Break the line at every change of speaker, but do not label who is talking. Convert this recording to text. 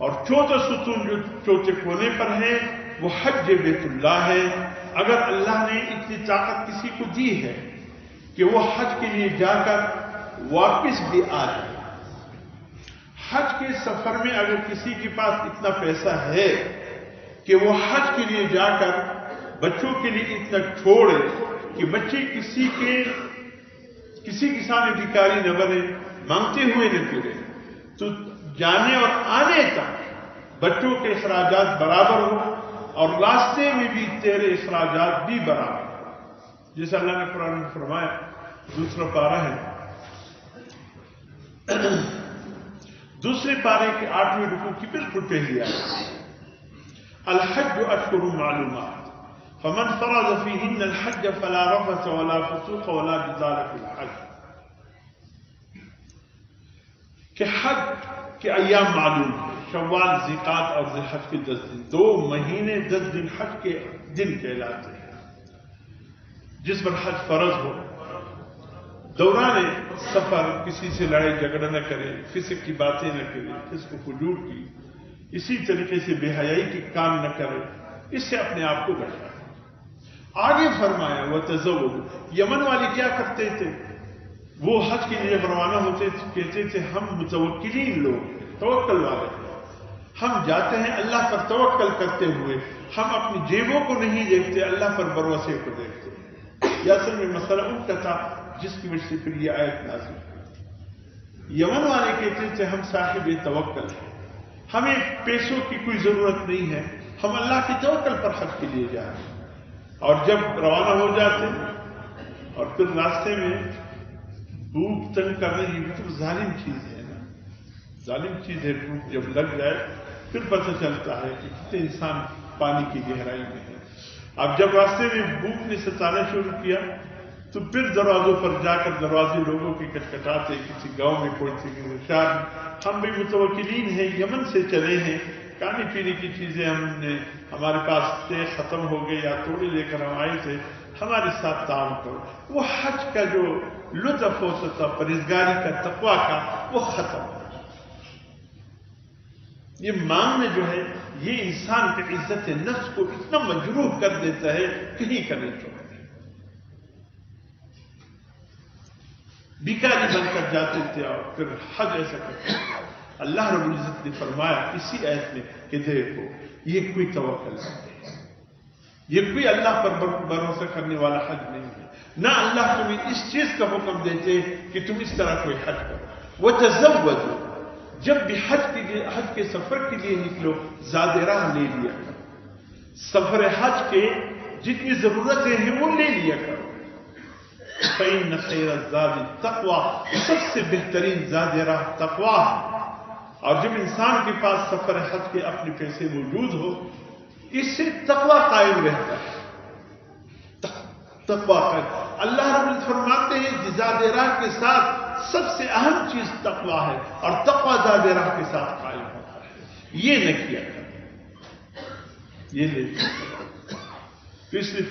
اور چوتھا ستون جو چوتھے کونے پر ہے وہ حج بیت اللہ ہے۔ اگر اللہ نے اتنی طاقت کسی کو دی ہے کہ وہ حج کے لیے جا کر واپس بھی آ جائے، حج کے سفر میں اگر کسی کے پاس اتنا پیسہ ہے کہ وہ حج کے لیے جا کر بچوں کے لیے اتنا چھوڑے کہ بچے کسی کسان بھکاری نہ بنے، مانگتے ہوئے نہ پھرے، تو جانے اور آنے تک بچوں کے اخراجات برابر ہو اور راستے میں بھی تیرے اخراجات بھی برابر ہو، جیسے اللہ نے قرآن میں فرمایا، دوسرا پارہ ہے، دوسرے پارے کے 8ویں رکوع کی بالکل پہلی آیت، الحج اشہر معلومات فمن فرض فیہن الحج فلا رفث ولا فسوق ولا جدال فی الحج، کہ حج کے ایام معلوم ہیں، شوال، ذیقعدہ اور ذوالحج کے 10 دن، 2 مہینے 10 دن حج کے دن کہلاتے ہیں۔ جس پر حج فرض ہو، دوران سفر کسی سے لڑائی جھگڑا نہ کرے، فسق کی باتیں نہ کرے، فسق و فجور کی، اسی طریقے سے بے حیائی کے کام نہ کرے، اس سے اپنے آپ کو بچائے۔ آگے فرمایا وَتَزَوَّدُوا، یمن والے کیا کرتے تھے؟ وہ حج کے لیے روانہ ہوتے کہتے تھے ہم متوکلین لوگ، توکل والے، ہم جاتے ہیں اللہ پر توکل کرتے ہوئے، ہم اپنی جیبوں کو نہیں دیکھتے، اللہ پر بھروسے کو دیکھتے ہیں۔ یہ اصل میں مسئلہ ان کا تھا جس کی وجہ سے پھر یہ آیت نازل ہوئی۔ یمن والے کہتے تھے ہم صاحب توکل ہیں، ہمیں پیسوں کی کوئی ضرورت نہیں ہے، ہم اللہ کے توکل پر حج کے لیے جائیں۔ اور جب روانہ ہو جاتے اور پھر راستے میں بھوک تنگ کرنے کی بھی تو ظالم چیز ہے نا، ظالم چیز ہے، بھوک جب لگ جائے پھر پتہ چلتا ہے کہ کتنے انسان پانی کی گہرائی میں ہے۔ اب جب راستے میں بھوک نے ستانا شروع کیا تو پھر دروازوں پر جا کر دروازے لوگوں کے کٹکھٹاتے، کسی گاؤں میں پہنچے کہ شہر ہم بھی متوکلین ہیں، یمن سے چلے ہیں، کھانے پینے کی چیزیں ہمارے پاس ختم ہو گئے یا توڑے لے کر ہم آئے تھے، ہمارے ساتھ تعاون کرو۔ وہ حج کا جو لطف ہوتا تھا، پرہیزگاری کا، تقویٰ کا، وہ ختم ہو۔ یہ مانگنا جو ہے یہ انسان کی عزت نفس کو اتنا مجروح کر دیتا ہے، کہیں کا نہیں چھوڑتا۔ بھکاری بن کر جاتے تھے اور پھر حج ایسا کرتے تھے۔ اللہ رب العزت نے فرمایا اسی آیت میں کہ دیکھو یہ کوئی توکل نہیں ہے، یہ کوئی اللہ پر بھروسہ کرنے والا حج نہیں ہے، نہ اللہ تمہیں اس چیز کا حکم دیتے کہ تم اس طرح کوئی حج کرو۔ وَتَزَوَّدُوا، جب بھی حج کے سفر کے لیے نکلو زاد راہ لے لیا کرو، سفر حج کے جتنی ضرورتیں ہیں وہ لے لیا کرو۔ فَإِنَّ خَيْرَ الزَّادِ التَّقْوَىٰ، سب سے بہترین زاد راہ تقویٰ ہے۔ اور جب انسان کے پاس سفر حج کے اپنے پیسے موجود ہو، اس سے تقویٰ قائم رہتا ہے، تقویٰ قائم۔ اللہ رب العزت فرماتے ہیں زاد راہ کے ساتھ سب سے اہم چیز تقویٰ ہے، اور تقویٰ زاد راہ کے ساتھ قائم ہوتا ہے۔ یہ نہ کیا کریں، یہ نہیں، تو اس لیے